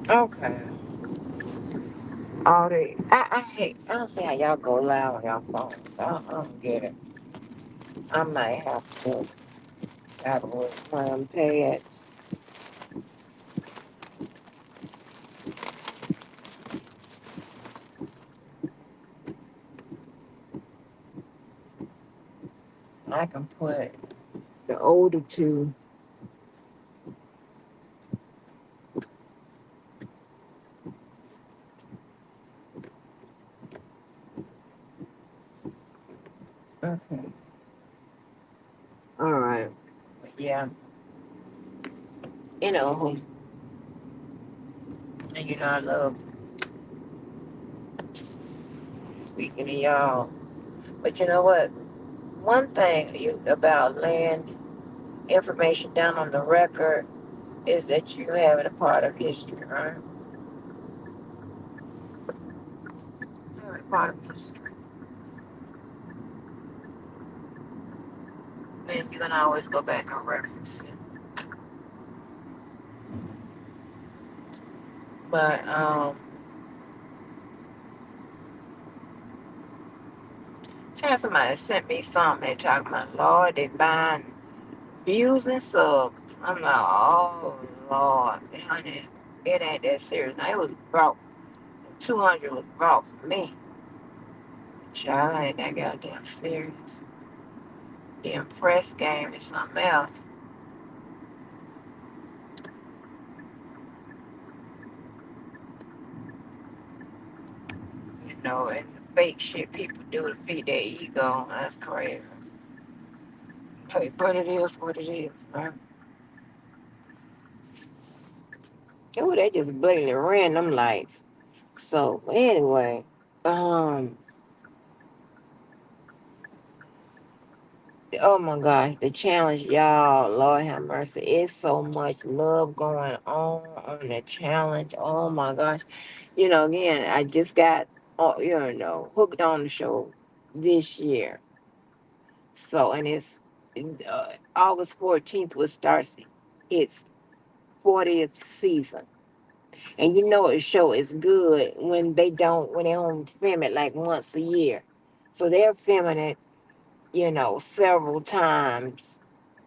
Okay. I hate, I don't see how y'all go loud on y'all phones. I don't get it. I might have to have one of them pads. I can put the older two. Okay. All right. But yeah. You know, and you know I love speaking to y'all. But you know what? One thing about laying information down on the record is that you have it a part of history, right? Have it a part of history. And you can always go back and reference it. But somebody sent me something. They talking about Lord, they buying views and subs. I'm like, oh Lord, honey, it ain't that serious. Now it was brought 200 was brought for me. Child, ain't that goddamn serious. The impress game is something else. You know, and the fake shit people do to feed their ego, that's crazy. But it is what it is, man. Oh, they just blatantly ran them lights. So anyway, um, oh my gosh, the challenge, y'all, Lord have mercy. It's so much love going on the challenge. Oh my gosh. You know, again, I just got hooked on the show this year. So and it's August 14th will start its 40th season. And you know a show is good when they don't film it like once a year. So they're filming it, several times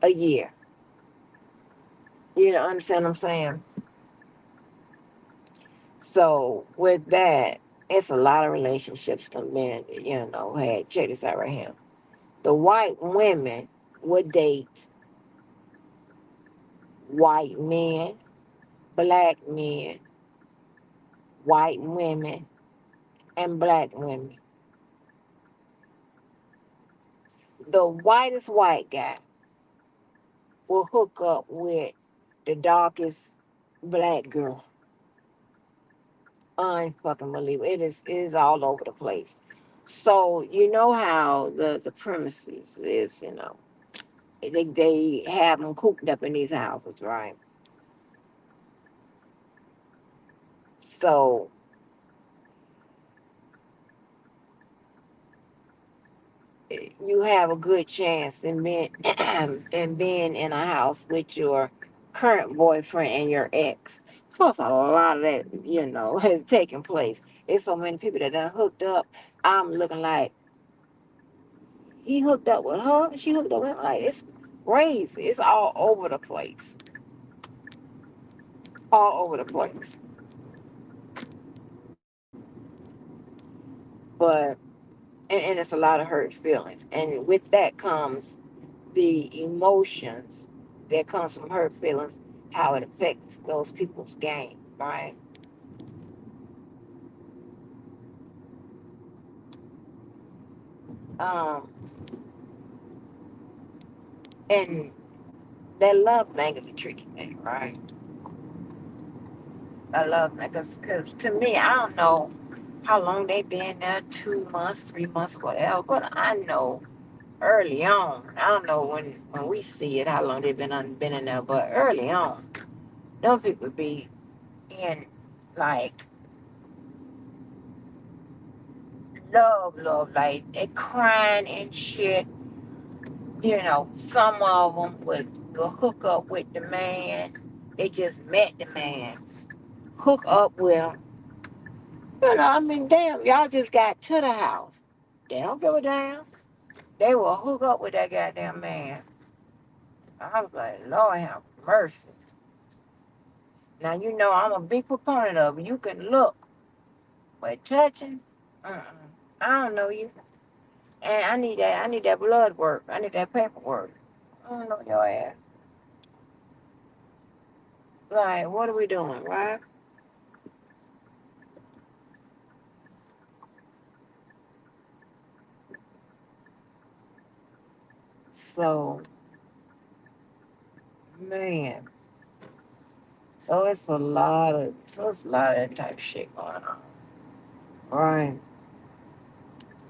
a year. You know, understand what I'm saying? So with that, it's a lot of relationships to men, hey, check this out right here. The white women would date white men, black men, white women, and black women. The whitest white guy will hook up with the darkest black girl. Unfucking believable. It is all over the place. So you know how the premises is, they have them cooped up in these houses, right? So you have a good chance in being in being in a house with your current boyfriend and your ex. So it's a lot of that, taking place. It's so many people that done hooked up. I'm looking like he hooked up with her. She hooked up with him. Like it's crazy. It's all over the place. All over the place. But and it's a lot of hurt feelings. And with that comes the emotions that comes from hurt feelings, how it affects those people's game, right? Um, and that love thing is a tricky thing, right? I love that because to me, I don't know how long they been there, 2 months, 3 months, whatever. But I know early on, I don't know when we see it, how long they been in there. But early on, them people be in like love, like they crying and shit. Some of them will hook up with the man. They just met the man. hook up with them. I mean, damn, y'all just got to the house. They don't give a damn. They will hook up with that goddamn man. I was like, Lord have mercy. Now you know I'm a big proponent of it. You can look, but touching, uh-uh. I don't know you. And I need that. I need that blood work. I need that paperwork. I don't know your ass. Like, what are we doing, right? So, man. So it's a lot of that type of shit going on. Right.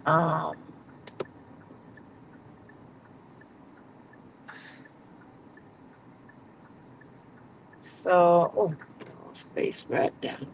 Um, oh, space right down.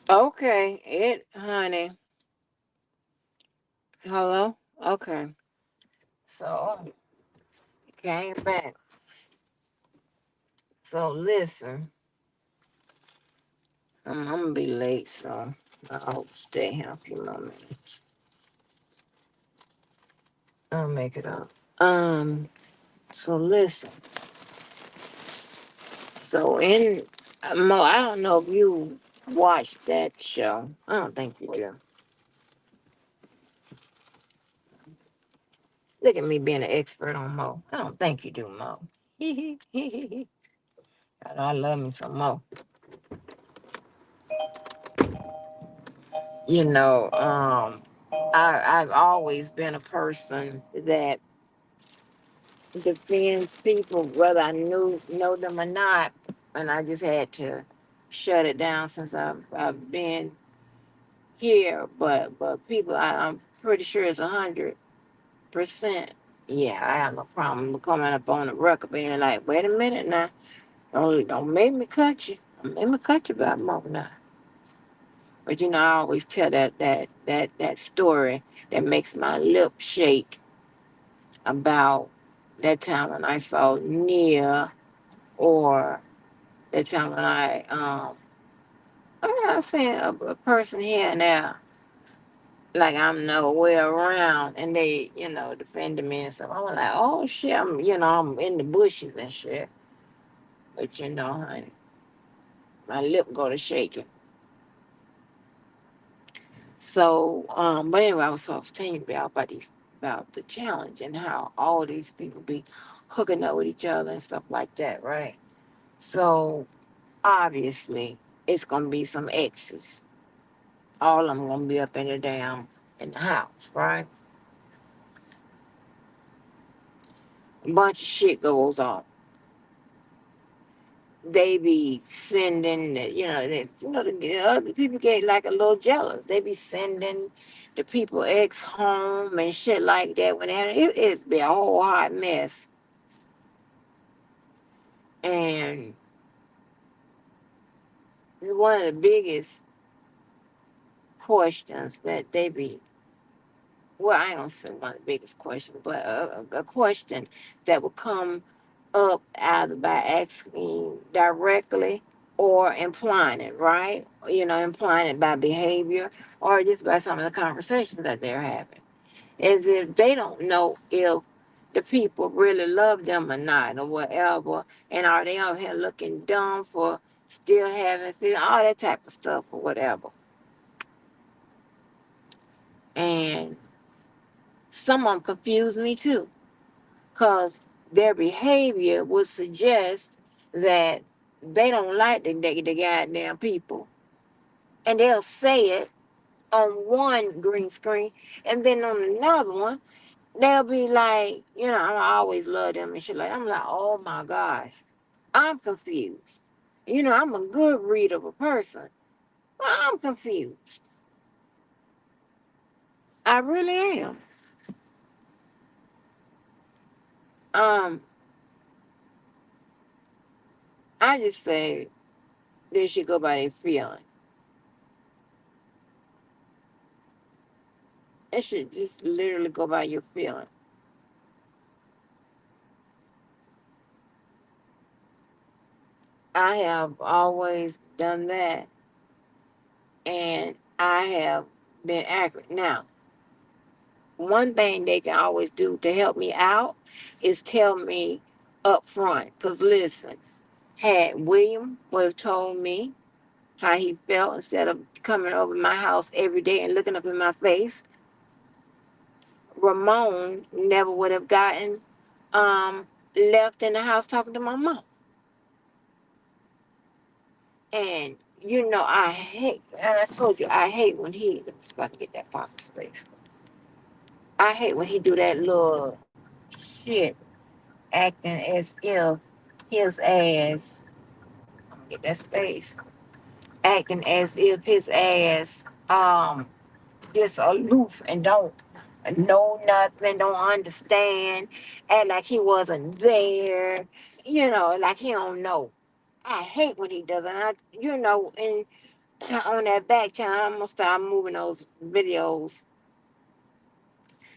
Okay, honey. Hello? Okay. So, came back. So, listen, I'm gonna be late, so I'll stay here a few more minutes. I'll make it up. So listen. So, Mo, I don't know if you watched that show. I don't think you do. Look at me being an expert on Mo. I don't think you do, Mo. I love me some Mo. You know, I've always been a person that defends people, whether I know them or not, and I just had to shut it down since I've been here. But people, I'm pretty sure it's 100%. Yeah, I have no problem coming up on the record being like, wait a minute now, don't make me cut you. Don't make me cut you about Mo now. But you know, I always tell that story that makes my lip shake about that time when I saw Nia, or that time when I'm saying a person here and there, like I'm nowhere around, and they, defending me and stuff. I'm like, oh shit, I'm in the bushes and shit. But honey, my lip go to shaking. So, but anyway, I was telling you about the challenge and how all these people be hooking up with each other and stuff like that, right? So obviously, it's gonna be some exes. All of them gonna be up in the house, right? A bunch of shit goes on. They be sending, the other people get like a little jealous. They be sending the people ex home and shit like that. When it be a whole hot mess. And one of the biggest questions that they be, well, I ain't gonna say one of the biggest questions, but a question that will come up either by asking directly or implying it, right? Implying it by behavior or just by some of the conversations that they're having. As if they don't know if the people really love them or not or whatever, and are they out here looking dumb for still having feelings, all that type of stuff or whatever. And some of them confuse me too, because their behavior would suggest that they don't like the goddamn people. And they'll say it on one green screen, and then on another one, they'll be like, I always love them and shit like that. I'm like, oh my gosh, I'm confused. I'm a good reader of a person, but I'm confused. I really am. Um, I just say they should go by their feeling. It should just literally go by your feeling. I have always done that, and I have been accurate. Now, one thing they can always do to help me out is tell me up front. Because listen, had William would have told me how he felt instead of coming over my house every day and looking up in my face, Ramon never would have gotten left in the house talking to my mom. And I hate, and I told you, I hate when let me see if I can get that pocket space. I hate when he do that little shit, acting as if his ass, I'm gonna get that space, acting as if his ass, just aloof and don't know nothing, don't understand, act like he wasn't there, like he don't know. I hate when he does it. And on that back channel. I'm gonna start moving those videos,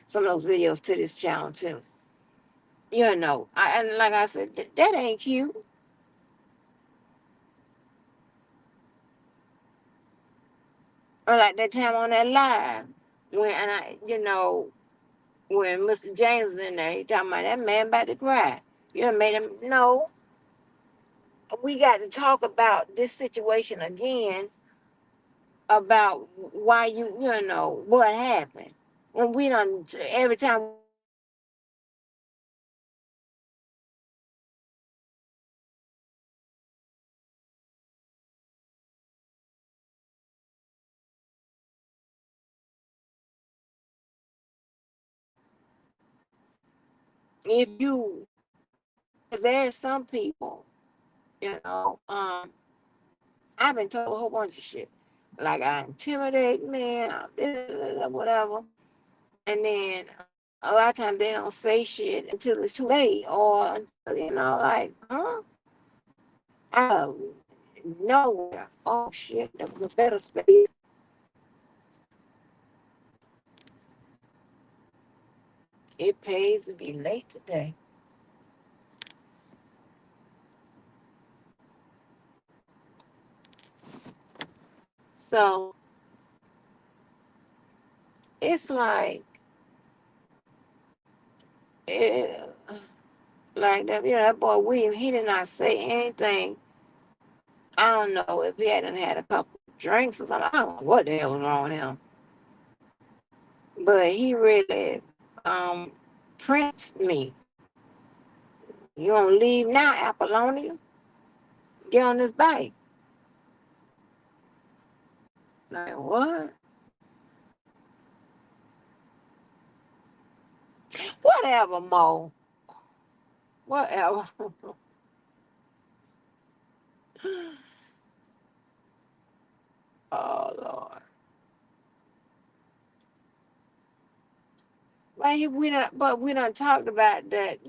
some of those videos to this channel too. You know, and like I said, that ain't cute. Or like that time on that live when, and when Mr. James was in there, he talking about that man about to cry. You know, made him no. We got to talk about this situation again about why you know what happened when we don't every time if you because there's some people I've been told a whole bunch of shit like I intimidate men whatever, and then a lot of times they don't say shit until it's too late or like out of nowhere. Oh shit, the better space. It pays to be late today. So it's it, like that. That boy William. He did not say anything. I don't know if he hadn't had a couple of drinks or something. I don't know what the hell was wrong with him. But he really pranced me. You gonna leave now, Apollonia? Get on this bike. Like what? Whatever, Mo. Whatever. Oh Lord. But we done talked about that.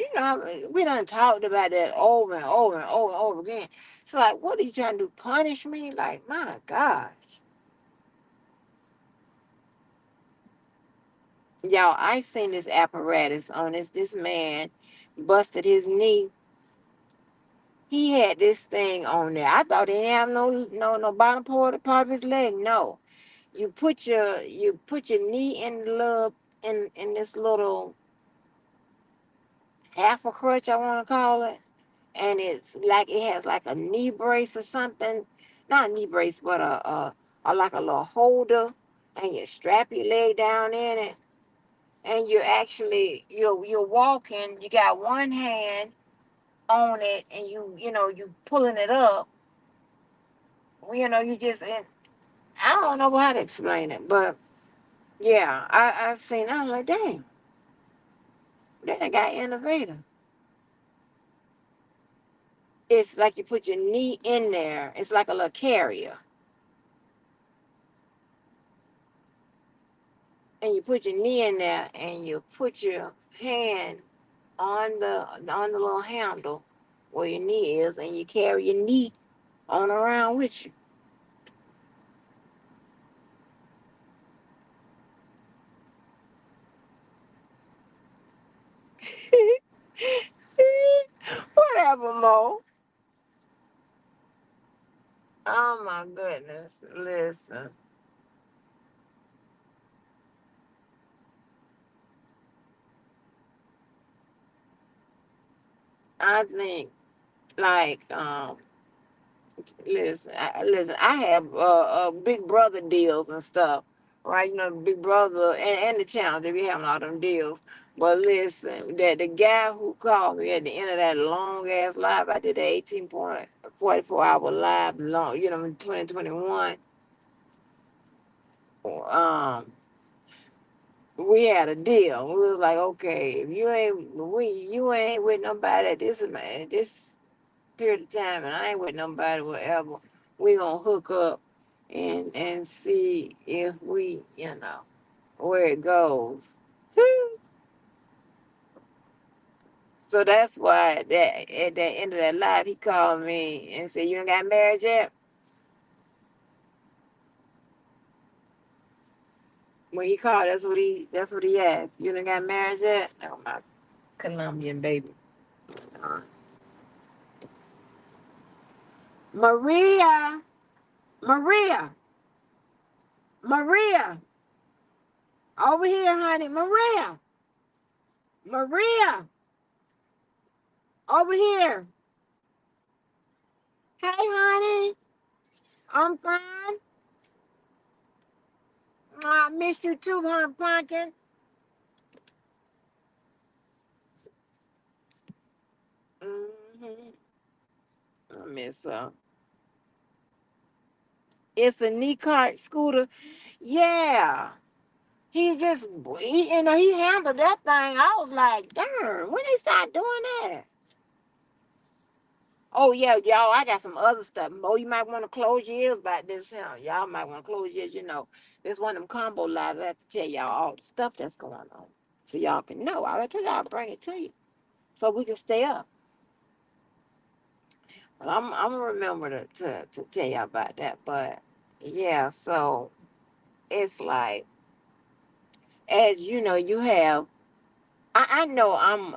We done talked about that over and over and over and over again. It's like, what are you trying to do? Punish me? Like, my gosh. Y'all, I seen this apparatus on this man busted his knee. He had this thing on there. I thought he didn't have no bottom part of his leg. No. You put your knee in the little in this little half a crutch, I wanna call it. And it's like it has like a knee brace or something. Not a knee brace, but a like a little holder, and you strap your leg down in it, and you're walking. You got one hand on it, and you pulling it up. You just and I don't know how to explain it, but yeah, I've seen. I was like, damn, that got innovative. It's like you put your knee in there. It's like a little carrier, and you put your knee in there, and you put your hand on the little handle where your knee is, and you carry your knee on around with you. Whatever, Mo. Oh my goodness. Listen, I think like listen. I have Big Brother deals and stuff, right? Big Brother and the channel they be having all them deals. But listen, that the guy who called me at the end of that long ass live, I did the 18.44 hour live, long, in 2021. Um, we had a deal. We was like, okay, if you ain't with nobody at this period of time, and I ain't with nobody, whatever, we gonna hook up and see if we, where it goes. So that's why that at the end of that live, he called me and said, "You ain't got married yet?" When he called, that's what he asked. You done got married yet? Oh, my Colombian baby. Uh, Maria, Maria, Maria, over here, honey. Maria, Maria, over here. Hey, honey, I'm fine. I missed you too, huh, Pumpkin? I miss her. It's a knee cart scooter. Yeah. He handled that thing. I was like, darn, when they start doing that? Oh yeah, y'all, I got some other stuff. Mo, you might want to close your ears about this. Y'all might want to close your ears. This one of them combo lives. I have to tell y'all all the stuff that's going on, so y'all can know. I tell y'all, bring it to you, so we can stay up. But I'm gonna remember to tell y'all about that. But yeah, so it's like, as you know, you have. I know I'm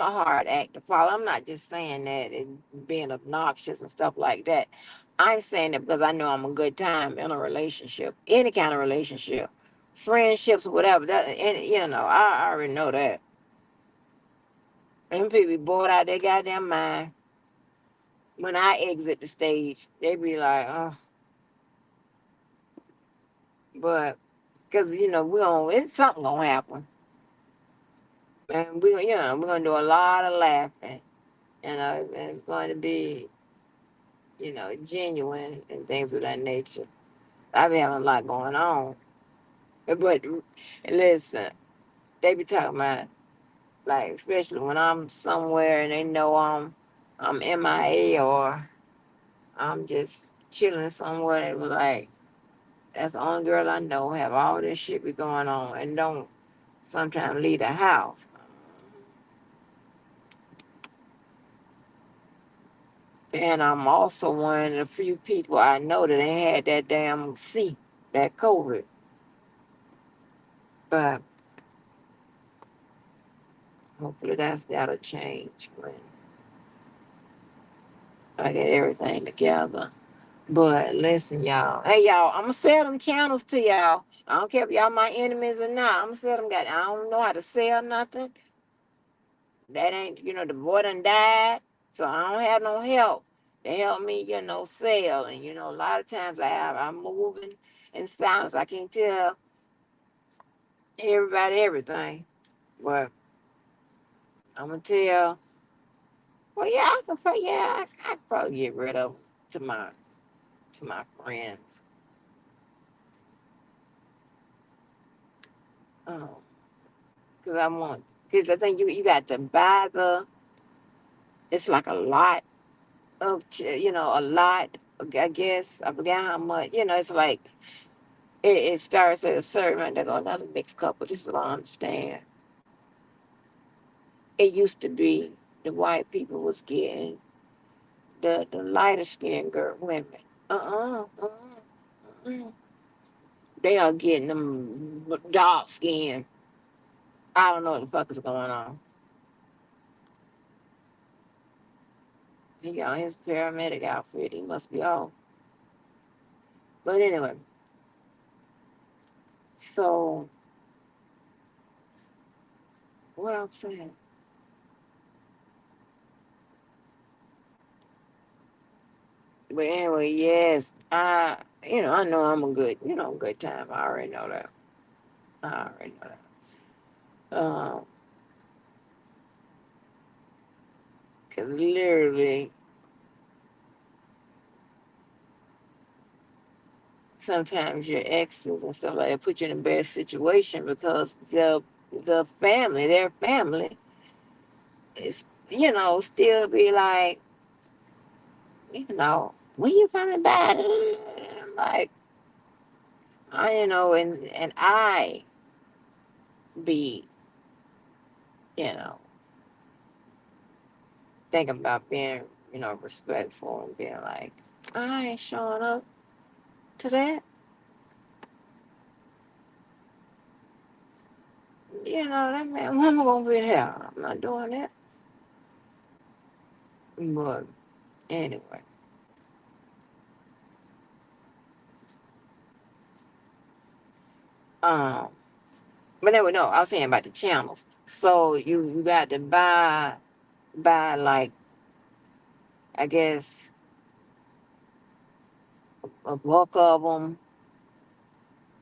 a hard act to follow. I'm not just saying that and being obnoxious and stuff like that. I'm saying it because I know I'm a good time in a relationship, any kind of relationship, friendships, whatever. I already know that. And them people be bored out their goddamn mind. When I exit the stage, they be like, oh, but because it's something gonna happen, and we're gonna do a lot of laughing. And it's going to be genuine and things of that nature. I be having a lot going on. But listen, they be talking about, like, especially when I'm somewhere and they know I'm MIA or I'm just chilling somewhere, they were like, that's the only girl I know have all this shit be going on and don't sometimes leave the house. And I'm also one of the few people I know that ain't had that damn that COVID. But hopefully that'll change when I get everything together. But listen, y'all. Hey, y'all, I'm gonna sell them channels to y'all. I don't care if y'all my enemies or not. I'm gonna sell them. I don't know how to sell nothing. That ain't, the boy done died, so I don't have no help. They help me, sell. And a lot of times I'm moving in silence. I can't tell everybody everything, but I'm gonna tell. Well, yeah, I could probably get rid of 'em to my friends. Um, because I think you got to buy it's like a lot a lot. I guess I forgot how much. It's like it starts at a certain amount. They go another mixed couple. This is what I understand. It used to be the white people was getting the lighter skinned girl women. Uh. They are getting them dark skin. I don't know what the fuck is going on. He got his paramedic outfit. He must be off. But anyway, so what I'm saying. But anyway, yes, I know I'm a good time. I already know that. I already know that. Cause literally, sometimes your exes and stuff like that put you in a bad situation because their family is, still be like, when you coming back? Like, and I be, you know, thinking about being, respectful and being like, I ain't showing up to that. that man, mama gonna be there. I'm not doing that. But anyway, um, but anyway, no, I was saying about the channels. So you got to buy like, I guess, a bulk of them,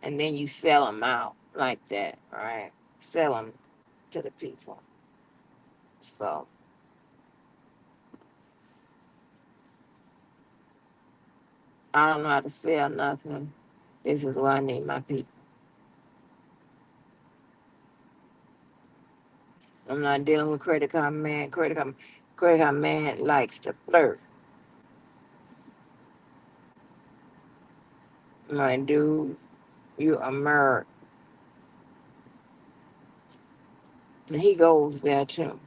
and then you sell them out like that, right? Sell them to the people. So I don't know how to sell nothing. This is why I need my people. I'm not dealing with credit card man. Credit card man likes to flirt. I'm like, dude, you a merc. And he goes there too.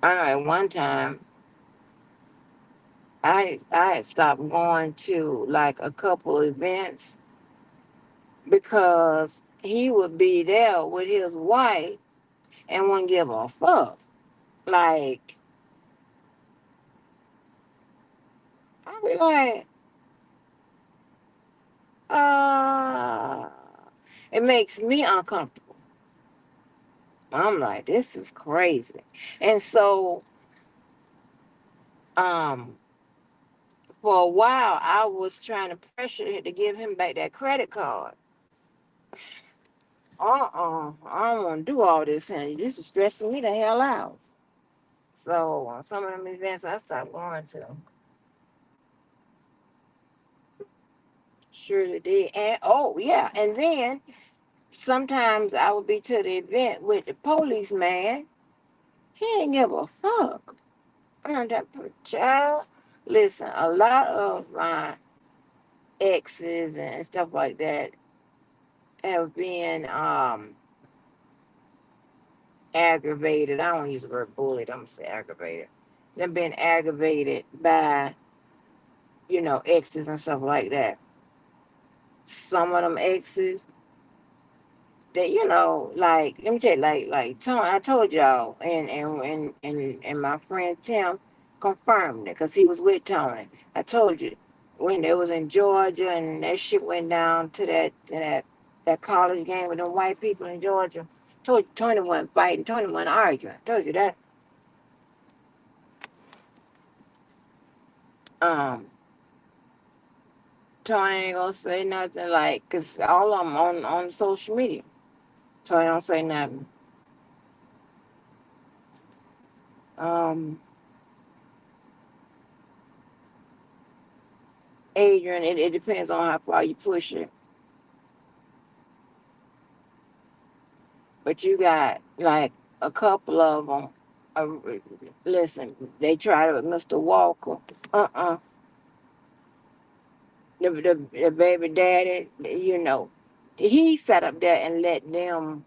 I know at one time I had stopped going to like a couple events because he would be there with his wife and wouldn't give a fuck. Like, I'd be like, uh, it makes me uncomfortable. I'm like, this is crazy. And so, um, for a while, I was trying to pressure him to give him back that credit card. I don't want to do all this, honey. This is stressing me the hell out. So, some of them events I stopped going to. Surely did. And, oh, yeah. And then sometimes I would be to the event with the policeman. He ain't give a fuck. That poor child. Listen, a lot of my exes and stuff like that have been aggravated. I don't use the word bullied. I'm gonna say aggravated. They've been aggravated by exes and stuff like that. Some of them exes that like, let me tell you, like Tony, I told y'all, and my friend Tim confirmed it because he was with Tony. I told you when they was in Georgia and that shit went down to that college game with them white people in Georgia. Told you Tony wasn't fighting, Tony wasn't arguing. I told you that. Um, Tony ain't gonna say nothing like, cause all of them on social media. Tony don't say nothing. Um, Adrian, it depends on how far you push it. But you got like a couple of them. Listen, they tried it with Mr. Walker. Uh-uh. The baby daddy, he sat up there and let them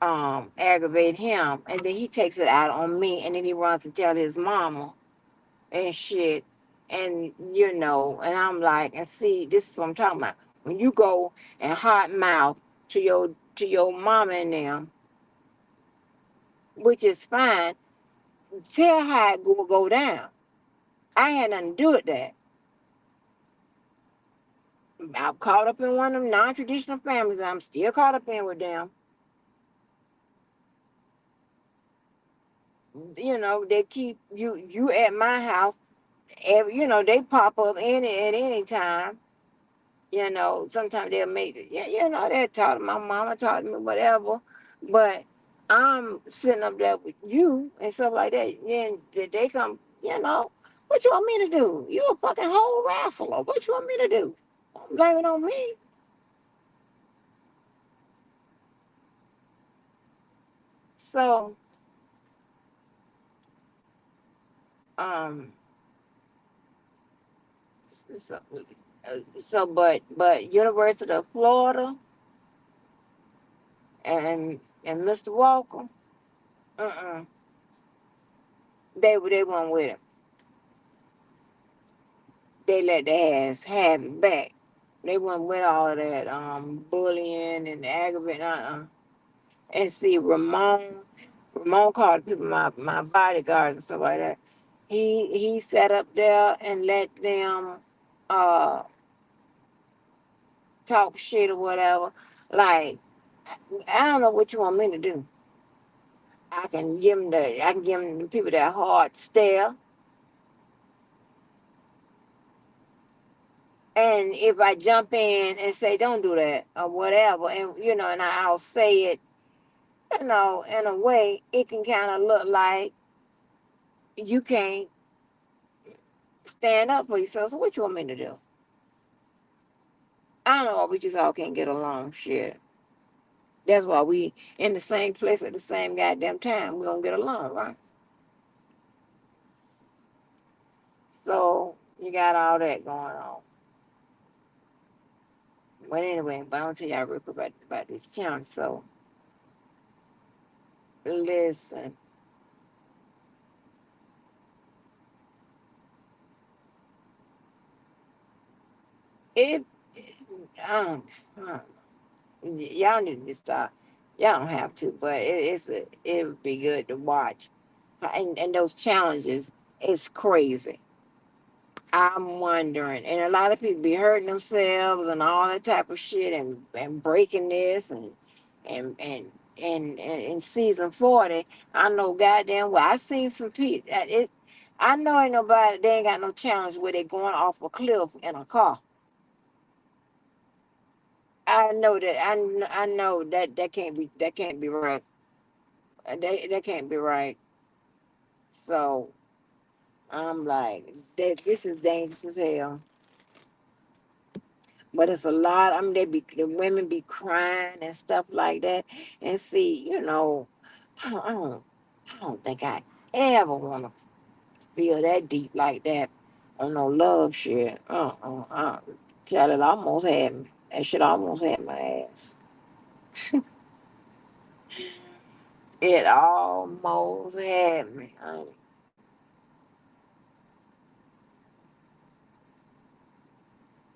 aggravate him, and then he takes it out on me, and then he runs to tell his mama and shit. And and I'm like, and see, this is what I'm talking about. When you go and hot mouth to your mama and them, which is fine, tell how it will go down. I had nothing to do with that. I'm caught up in one of them non-traditional families. I'm still caught up in with them. They keep you at my house. They pop up at any time. Sometimes they'll make it. Yeah, they'll talk to my mama, talk to me, whatever. But I'm sitting up there with you and stuff like that. Then they come, what you want me to do? You a fucking whole wrestler. What you want me to do? Don't blame it on me. So, um, so, but University of Florida and Mr. Walker, uh-uh, they weren't with him. They let their ass have it back. They went with all of that bullying and aggravating. And see, Ramon called people my bodyguards and stuff like that. He sat up there and let them uh talk shit or whatever. Like, I don't know what you want me to do. I can give them the people that hard stare. And if I jump in and say don't do that or whatever, and and I'll say it, in a way, it can kind of look like you can't stand up for yourself. So what you want me to do? I don't know why we just all can't get along. Shit. That's why we in the same place at the same goddamn time. We don't get along, right? So you got all that going on. But anyway, but I'll tell y'all real quick about this challenge. So listen, it um, um y'all need to stop. Y'all don't have to, but it would be good to watch. And those challenges, it's crazy. I'm wondering, and a lot of people be hurting themselves and all that type of shit, and breaking this and in season 40, I know goddamn well I seen some people. I know ain't nobody. They ain't got no challenge where they going off a cliff in a car. I know that. I know that that can't be right. That can't be right. So I'm like, this is dangerous as hell. But it's a lot. I mean, the women be crying and stuff like that. And see, I don't, I don't, I don't think I ever want to feel that deep like that on no love shit. Child, it almost had me. That shit almost had my ass. It almost had me.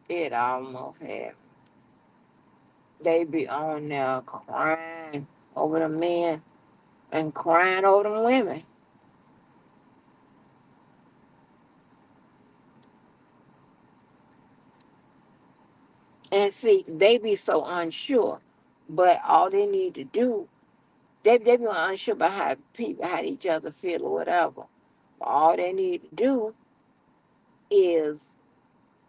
It almost had me. They be on there crying over the men and crying over the women. And see, they be so unsure, but all they need to do, they be unsure about how people, how each other feel or whatever. But all they need to do is,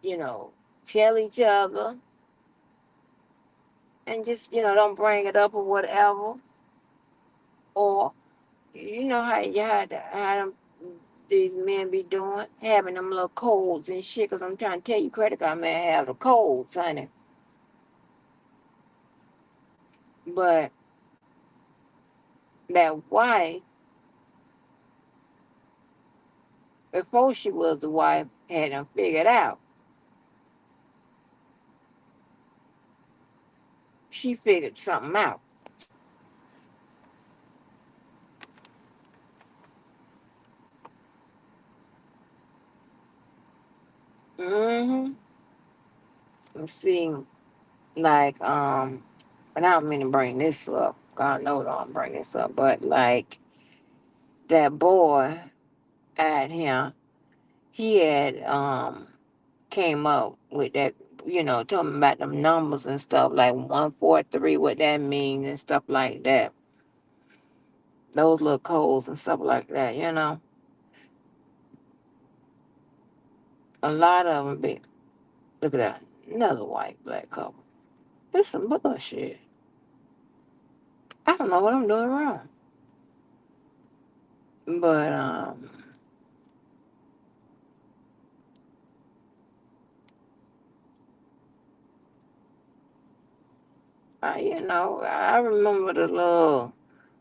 you know, tell each other and just, don't bring it up or whatever. Or, how them, these men be doing, having them little colds and shit. Cause I'm trying to tell you, credit card man have the colds, honey. But that wife, before she was the wife, had them figured out. She figured something out. Mm-hmm. And see, like, and I don't mean to bring this up. God knows I don't bring this up, but like that boy out here, he had came up with that, told me about them numbers and stuff like 143, what that means and stuff like that. Those little codes and stuff like that. A lot of them be. Look at that, another white black couple. This some bullshit. I don't know what I'm doing wrong. But I remember the little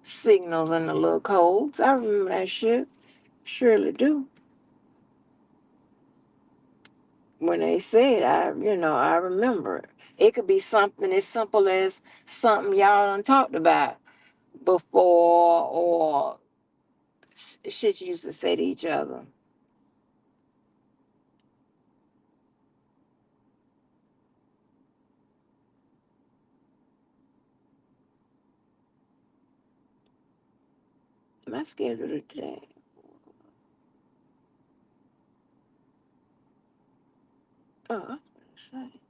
signals and the little codes. I remember that shit. Surely do. When they said, I remember it. It could be something as simple as something y'all done talked about before, or shit you used to say to each other. My schedule today. Oh, I was gonna say.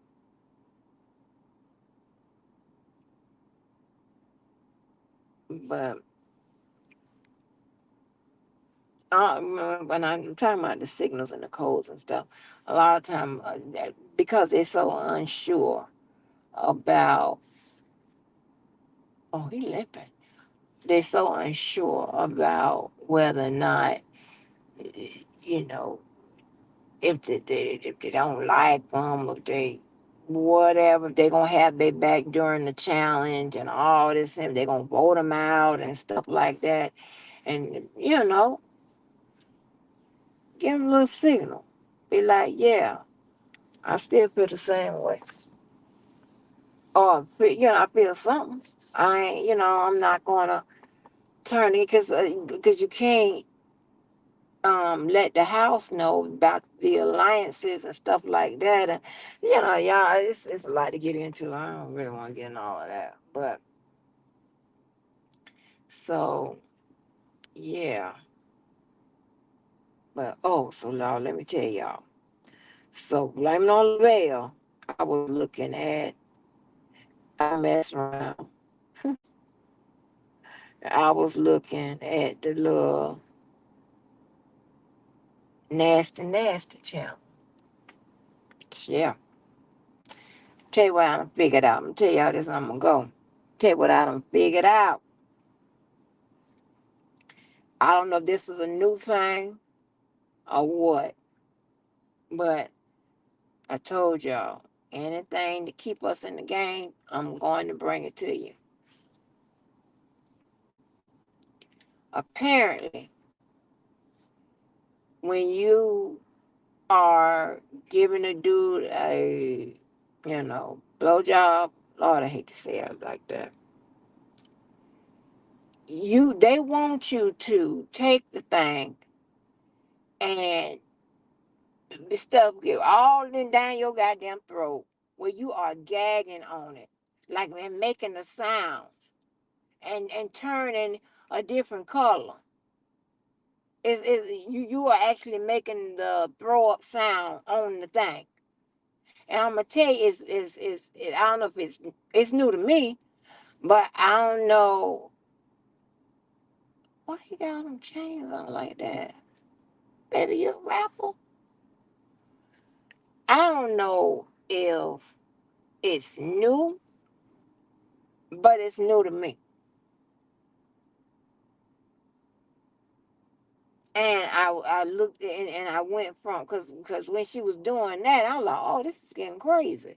But when I'm talking about the signals and the codes and stuff, a lot of time because they're so unsure about. Oh, he limping. They're so unsure about whether or not, you know, if they don't like them, if they whatever, if they gonna have their back during the challenge and all this, and they're gonna vote them out and stuff like that, and give them a little signal, be like, yeah, I still feel the same way, or I feel something. I ain't, I'm not gonna turn it because you can't let the house know about the alliances and stuff like that. And y'all, it's a lot to get into. I don't really want to get into all of that. But so yeah. But so now let me tell y'all. So blaming on Lavelle, I was looking at I messed around. I was looking at the little nasty channel. Yeah. Tell you what I done figured out. I'm gonna tell y'all this I'm gonna go. Tell you what I done figured out. I don't know if this is a new thing or what, but I told y'all, anything to keep us in the game, I'm going to bring it to you. Apparently, when you are giving a dude a, blowjob, Lord, I hate to say it like that. They want you to take the thing and the stuff get all in down your goddamn throat where you are gagging on it, like and making the sounds and turning a different color. You are actually making the throw up sound on the thing. And I'm gonna tell you, I don't know if it's new to me, but I don't know why you got them chains on like that, baby. You a rapper? I don't know if it's new, but it's new to me. And I looked and I went from because when she was doing that, I was like, oh, this is getting crazy.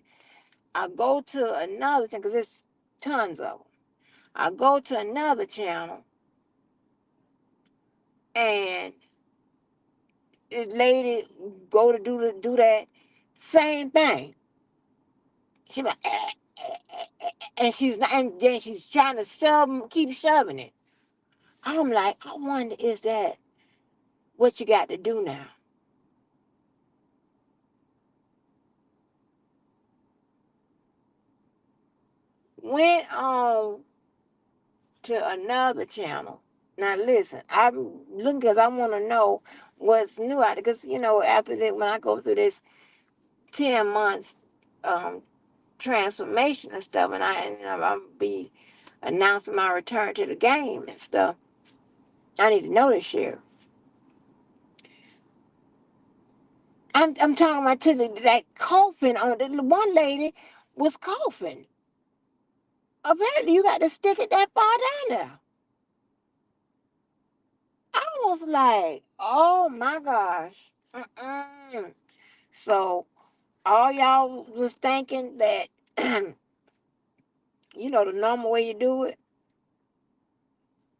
I go to another channel because there's tons of them. I go to another channel and the lady go to do that same thing. She like, and she's not, and then she's trying to keep shoving it. I'm like, I wonder, is that what you got to do now? Went on to another channel. Now listen, I'm looking because I want to know what's new out there. Because after that, when I go through this 10 months um, transformation and stuff, and I'll be announcing my return to the game and stuff. I need to know this year. I'm talking about that coughing on the one lady was coughing. Apparently, you got to stick it that far down there. I was like, oh my gosh. Mm-mm. So all y'all was thinking that, the normal way you do it,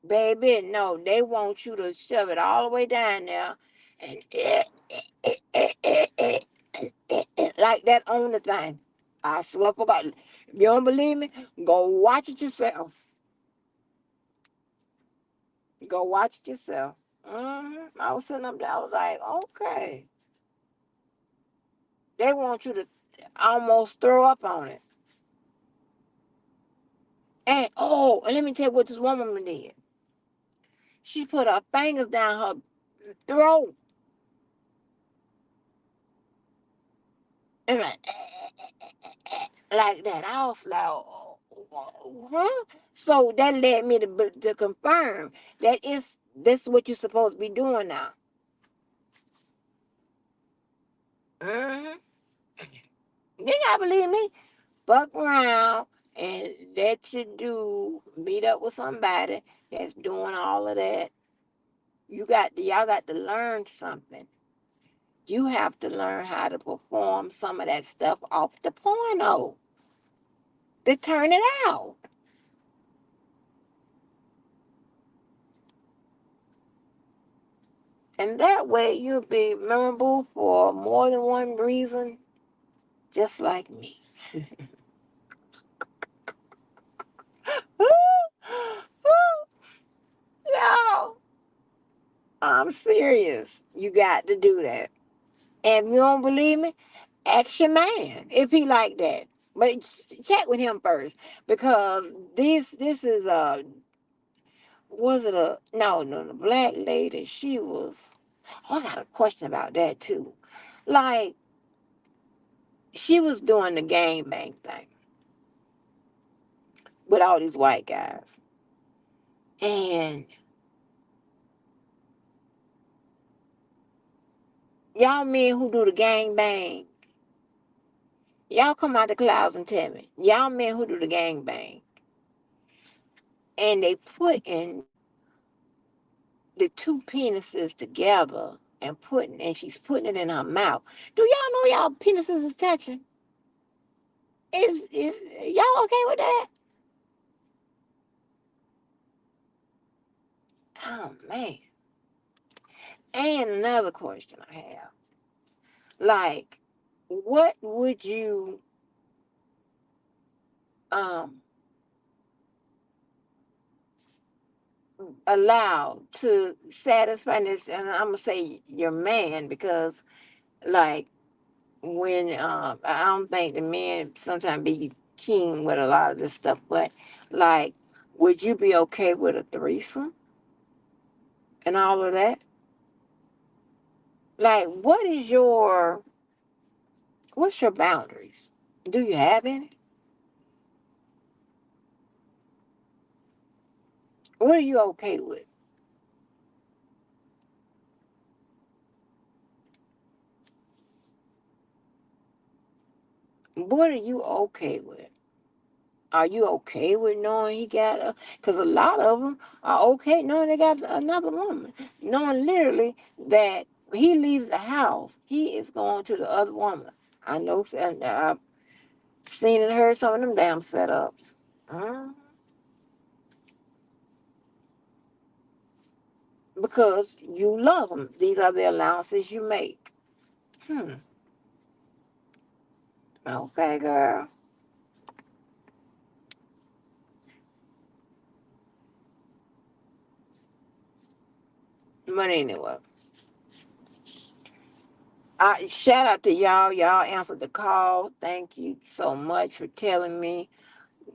baby, no, they want you to shove it all the way down there and like that on the thing. I swear for God. If you don't believe me, go watch it yourself. Go watch it yourself. I was sitting up there, I was like, okay. They want you to almost throw up on it. And let me tell you what this woman did. She put her fingers down her throat and like that. I was like, oh, huh? So that led me to confirm that it's this is what you're supposed to be doing now. Mm-hmm. You gotta believe me. Fuck around and let you do meet up with somebody that's doing all of that. Y'all got to learn something. You have to learn how to perform some of that stuff off the porno to turn it out. And that way you'll be memorable for more than one reason, just like me. Yo, I'm serious. You got to do that. And if you don't believe me, ask your man if he like that. But check with him first because this is was it a no, the black lady, she was, oh, I got a question about that too. Like, she was doing the gangbang thing with all these white guys. And y'all men who do the gangbang, y'all come out the clouds and tell me. Y'all men who do the gangbang. And they put in the two penises together and she's putting it in her mouth. Do y'all know y'all penises is touching? Is y'all okay with that? Oh man. And another question I have. Like, what would you um allow to satisfy this, and I'm gonna say your man because like when I don't think the men sometimes be keen with a lot of this stuff, but like would you be okay with a threesome and all of that? Like what's your boundaries? Do you have any? What are you okay with? What are you okay with? Are you okay with knowing he got a? Because a lot of them are okay knowing they got another woman, knowing literally that when he leaves the house, he is going to the other woman. I know, and I've seen and heard some of them damn setups. Uh, because you love them. These are the allowances you make. Hmm. Okay, girl. But anyway, shout out to y'all. Y'all answered the call. Thank you so much for telling me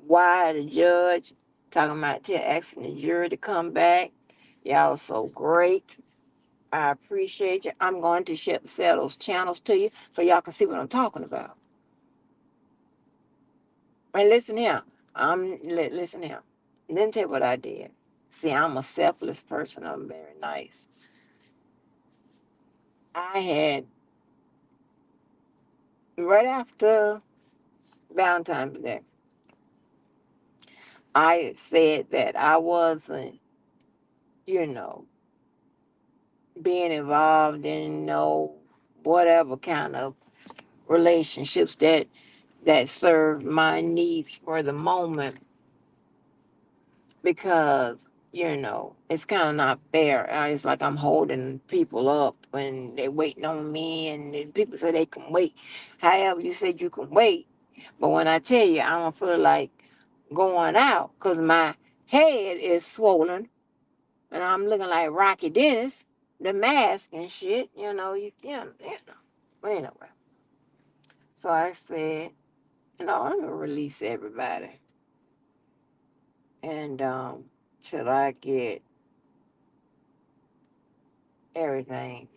why the judge talking about asking the jury to come back. Y'all are so great. I appreciate you. I'm going to sell those channels to you so y'all can see what I'm talking about. And listen here. Listen here. Let me tell you what I did. See, I'm a selfless person. I'm very nice. I had right after Valentine's Day, I said that I wasn't, you know, being involved in no whatever kind of relationships that serve my needs for the moment because it's kind of not fair. It's like I'm holding people up when they're waiting on me, and people say they can wait. However, you said you can wait, but when I tell you I don't feel like going out because my head is swollen and I'm looking like Rocky Dennis, the mask and shit. But anyway, so I said, I'm gonna release everybody, and till I get everything,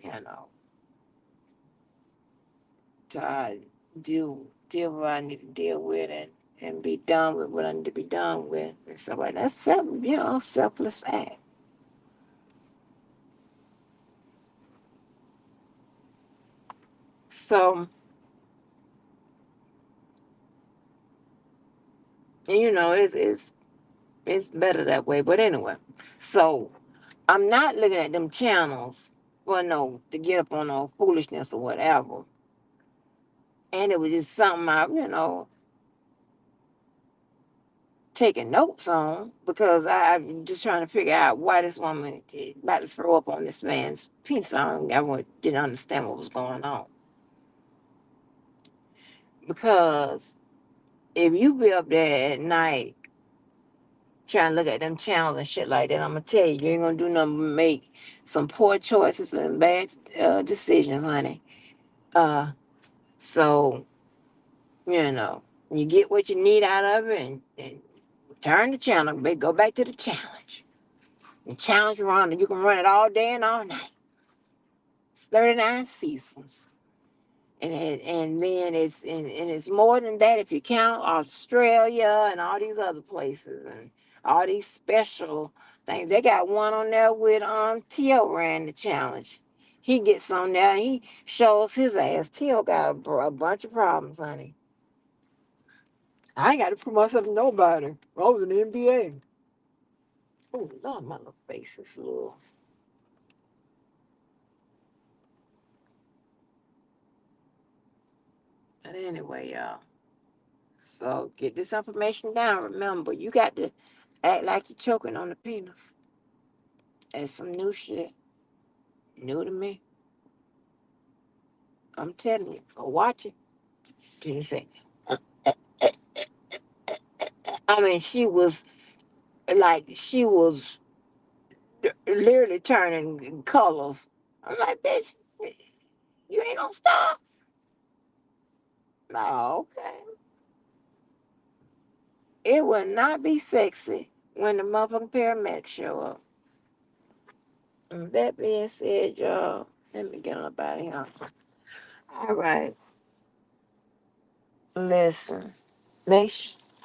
to deal with what I need to deal with, and be done with what I need to be done with, and stuff like that. That's selfless act. So, it's better that way. But anyway, so I'm not looking at them channels for no to get up on no foolishness or whatever. And it was just something I taking notes on because I'm just trying to figure out why this woman is about to throw up on this man's penis. Didn't understand what was going on. Because if you be up there at night trying to look at them channels and shit like that, I'm gonna tell you, you ain't gonna do nothing but make some poor choices and bad decisions, honey. Uh, so you know, you get what you need out of it, and turn the channel, go back to the challenge. The challenge run, and you can run it all day and all night. It's 39 seasons. And then it's more than that if you count Australia and all these other places and all these special things. They got one on there with Tio ran the challenge. He gets on there and he shows his ass. Tio got a bunch of problems, honey. I ain't got to prove myself to nobody. I was in the NBA. Oh Lord, my little face is a little. But anyway, y'all. So get this information down. Remember, you got to act like you're choking on the penis. That's some new shit. New to me. I'm telling you. Go watch it. Then you say, I mean, she was literally turning colors. I'm like, bitch, you ain't gonna stop. No, okay. It will not be sexy when the motherfucking paramedics show up. And that being said, y'all, let me get up out of here. All right. Listen. Make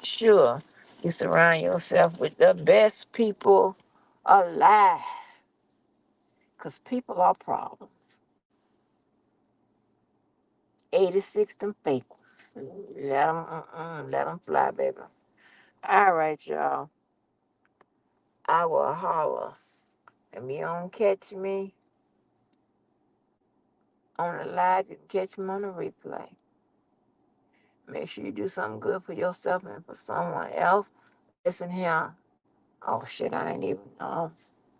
sure you surround yourself with the best people alive, because people are problems. 86 them fake ones. Let them fly, baby. All right, y'all. I will holler. If you don't catch me on the live, you can catch me on the replay. Make sure you do something good for yourself and for someone else. Listen here. Oh shit, I ain't even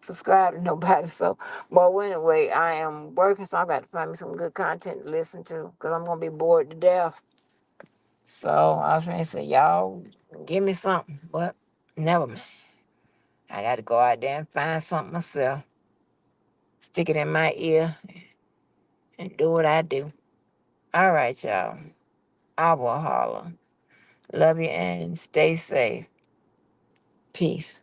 subscribe to nobody. So, well, anyway, I am working, so I got to find me some good content to listen to because I'm gonna be bored to death. So I was going to say, y'all, give me something, but never mind. I got to go out there and find something myself, stick it in my ear, and do what I do. All right, y'all. I will holler. Love you and stay safe. Peace.